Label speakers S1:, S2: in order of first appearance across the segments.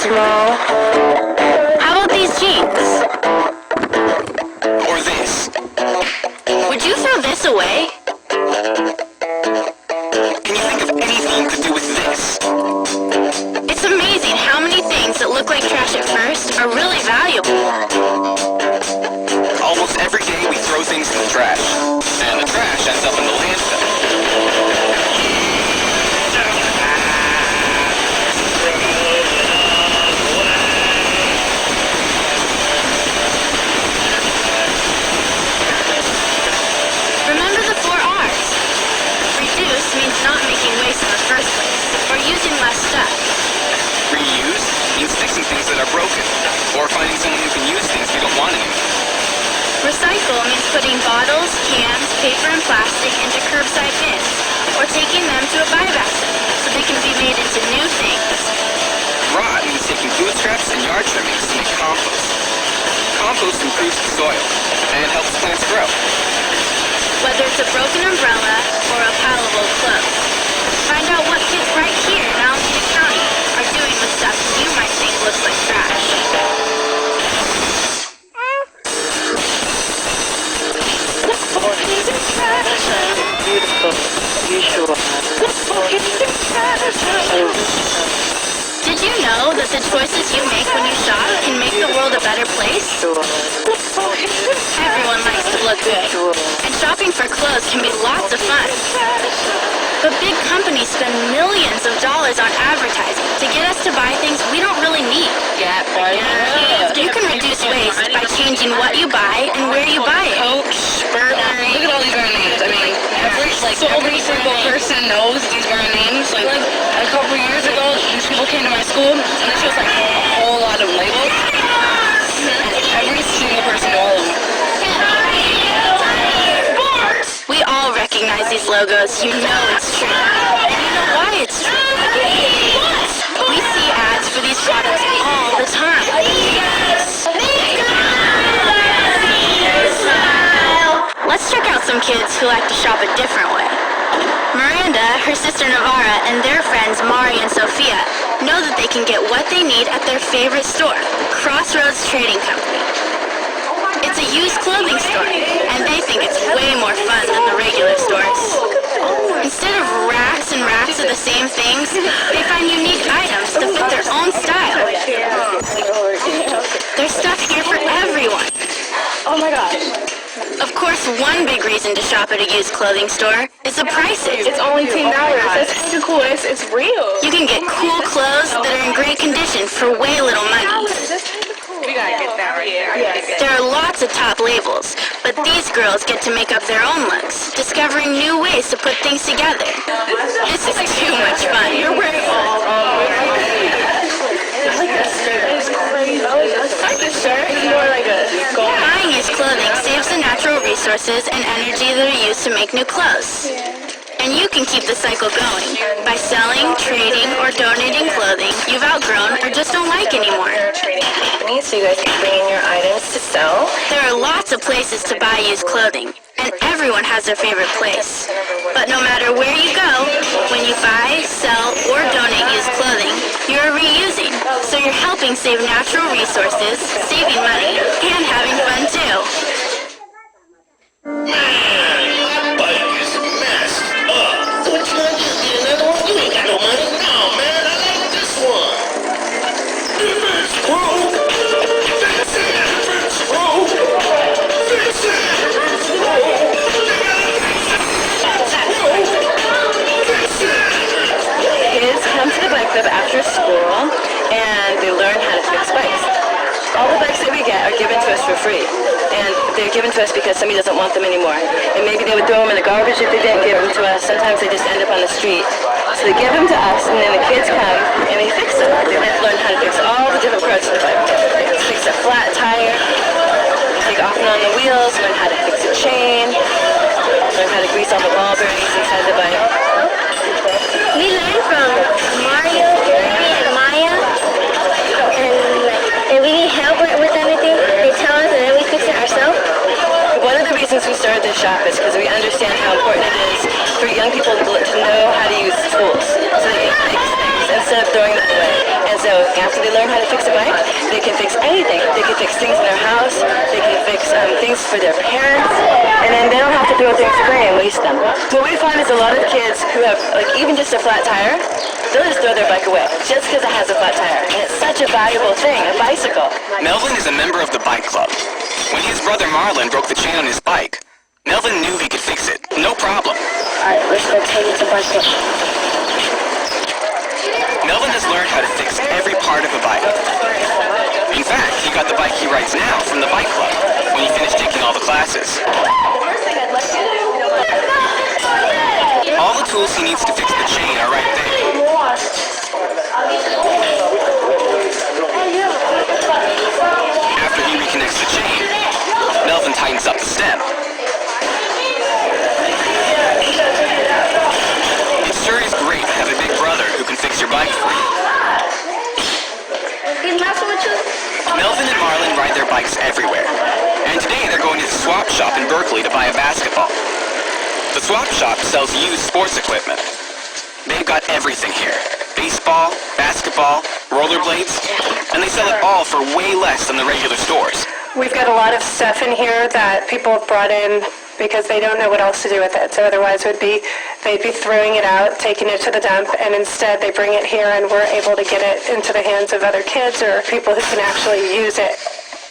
S1: small.
S2: How about these jeans?
S3: Or this.
S2: Would you throw this away?
S3: Can you think of anything you could do with this?
S2: It's amazing how many things that look like trash at first are really valuable.
S3: Almost every day we throw things in the trash. And the trash ends up in the landfill.
S2: Remember the 4 R's. Reduce means not making waste in the first place, or using less stuff.
S3: Reuse means fixing things that are broken, or finding someone who can use things we don't want anymore.
S2: Recycle means putting bottles, cans, paper, and plastic into curbside bins, or taking them to a buyback center so they can be made into new things.
S3: Rot means taking food scraps and yard trimmings to make compost. Compost improves the soil and helps plants grow.
S2: Whether it's a broken umbrella or a pile of old clothes. Find out what kids right here in Alameda County are doing with stuff you might think looks like trash.
S1: Beautiful, visual.
S2: Did you know that the choices you make when you shop can make the world a better place? Everyone likes to look good, and shopping for clothes can be lots of fun. But big companies spend millions of dollars on advertising to get us to buy things we don't really need. You can reduce waste by changing what you buy and where you buy it.
S4: Coach, Burberry. Look at all these brand names. I mean, every single person knows these brand names. Like a couple years ago, these people came to my school and they showed like a whole lot of labels. And every single person knew all of them.
S2: We all recognize these logos. You know it's true. And you know why it's true. We see ads for these products all the time. Let's check out some kids who like to shop a different way. Miranda, her sister Navara, and their friends Mari and Sophia know that they can get what they need at their favorite store, Crossroads Trading Company. It's a used clothing store, and they think it's way more fun than the regular stores. Instead of racks and racks of the same things, they find unique items to fit their own style. There's stuff here for everyone.
S1: Oh my gosh.
S2: Of course, one big reason to shop at a used clothing store is the prices.
S1: It's only $10. That's kind of cool. It's real.
S2: You can get cool clothes that are in great condition for way little money.
S4: We gotta get that right there.
S1: Yes.
S2: There are lots of top labels, but these girls get to make up their own looks, discovering new ways to put things together. This is too much fun.
S1: You're wearing all I like this shirt. It's crazy. I like this shirt. It's more like a gold.
S2: Buying used clothing saves the natural resources and energy that are used to make new clothes. And you can keep the cycle going by selling, trading, or donating clothing you've outgrown or just don't like anymore.
S1: So you guys can bring in your items to sell.
S2: There are lots of places to buy used clothing, and everyone has their favorite place. But no matter where you go, when you buy, sell, or donate used clothing, you're reusing. So you're helping save natural resources, saving money, and having fun too.
S5: Man, my bike is messed up. So what you gonna do? Get another one? You ain't got no money? No, man, I like this one. If it's broke, fix it. If it's broke, fix it. If it's broke, they gotta fix it. Fix it.
S1: Kids come to the bike club after school and they learn how to fix bikes. All the bikes that we get are given to us for free. And they're given to us because somebody doesn't want them anymore. And maybe they would throw them in the garbage if they didn't give them to us. Sometimes they just end up on the street. So they give them to us, and then the kids come and they fix them. They learn how to fix all the different parts of the bike. Fix a flat tire, take off and on the wheels, learn how to fix a chain, learn how to grease all the ball bearings inside the bike.
S6: We learned from Mario, Jeremy, and Maya, and we need help with anything. They tell us, and then we fix it ourselves.
S1: One of the reasons we started this shop is because we understand how important it is for young people to know how to use tools so they can fix things instead of throwing them away. And So after they learn how to fix a bike, they can fix anything. They can fix things in their house, they can fix things for their parents, and then they don't have to throw things away and waste them. So what we find is a lot of kids who have, like, even just a flat tire, they'll just throw their bike away just because it has a flat tire. And it's such a valuable thing, a bicycle.
S3: Melvin is a member of the bike club. When his brother Marlon broke the chain on his bike, Melvin knew he could fix it. No problem.
S6: Alright, let's go take it to bike club.
S3: Melvin has learned how to fix every part of a bike. In fact, he got the bike he rides now from the bike club when he finished taking all the classes. All the tools he needs to fix the chain are right there. After he reconnects the chain, Melvin tightens up the stem. It sure is great to have a big brother who can fix your bike for you.
S6: He's messing with you?
S3: Melvin and Marlon ride their bikes everywhere. And today they're going to the swap shop in Berkeley to buy a basketball. The swap shop sells used sports equipment. They've got everything here. Baseball, basketball, rollerblades, and they sell it all for way less than the regular stores.
S7: We've got a lot of stuff in here that people have brought in because they don't know what else to do with it. So otherwise they'd be throwing it out, taking it to the dump, and instead they bring it here and we're able to get it into the hands of other kids or people who can actually use it.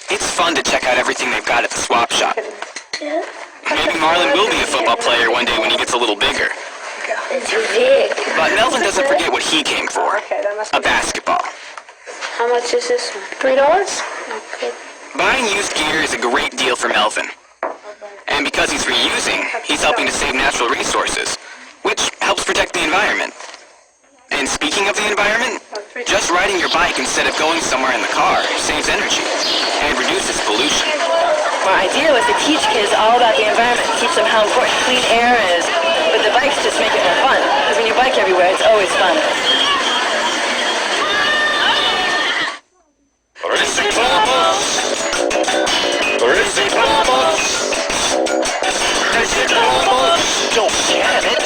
S3: It's fun to check out everything they've got at the swap shop. Maybe Marlon will be a football player one day when he gets a little bigger.
S6: It's big.
S3: But Melvin doesn't forget what he came for. A basketball.
S6: How much is this one?
S7: $3?
S6: Okay.
S3: Buying used gear is a great deal for Melvin. And because he's reusing, he's helping to save natural resources, which helps protect the environment. And speaking of the environment, just riding your bike instead of going somewhere in the car saves energy and reduces pollution.
S1: Our idea was to teach kids all about the environment, teach them how important clean air is, but the bikes just make it more fun. Because when you bike everywhere, it's always fun.
S5: Don't get it.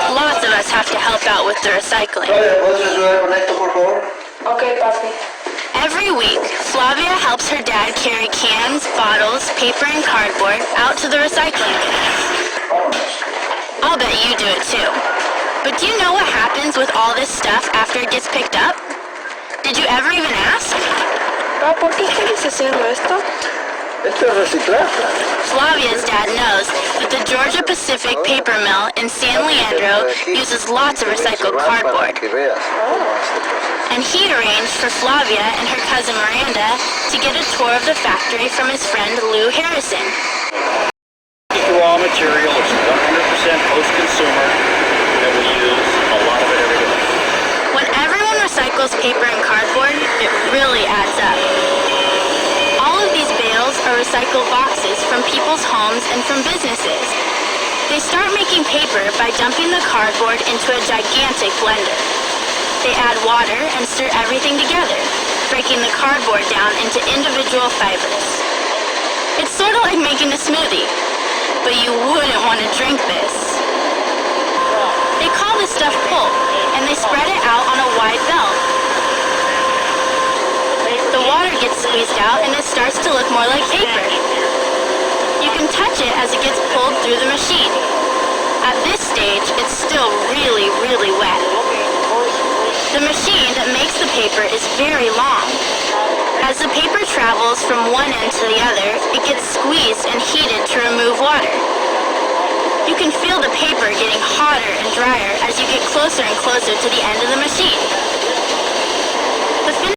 S2: Lots of us have to help out with the recycling.
S1: Okay, Papi.
S2: Every week, Flavia helps her dad carry cans, bottles, paper, and cardboard out to the recycling bin. I'll bet you do it too. But do you know what happens with all this stuff after it gets picked up? Did you ever even ask?
S1: ¿Por qué estás haciendo esto?
S2: Flavia's dad knows that the Georgia Pacific Paper Mill in San Leandro uses lots of recycled cardboard. And he arranged for Flavia and her cousin Miranda to get a tour of the factory from his friend Lou Harrison.
S8: Raw material is 100% post-consumer, and we use a lot of it every day.
S2: When everyone recycles paper and cardboard, it really adds up. All of these bales are recycled boxes from people's homes and from businesses. They start making paper by dumping the cardboard into a gigantic blender. They add water and stir everything together, breaking the cardboard down into individual fibers. It's sort of like making a smoothie, but you wouldn't want to drink this. They call this stuff pulp, and they spread it out on a wide belt. The water gets squeezed out and it starts to look more like paper. You can touch it as it gets pulled through the machine. At this stage, it's still really, really wet. The machine that makes the paper is very long. As the paper travels from one end to the other, it gets squeezed and heated to remove water. You can feel the paper getting hotter and drier as you get closer and closer to the end of the machine. The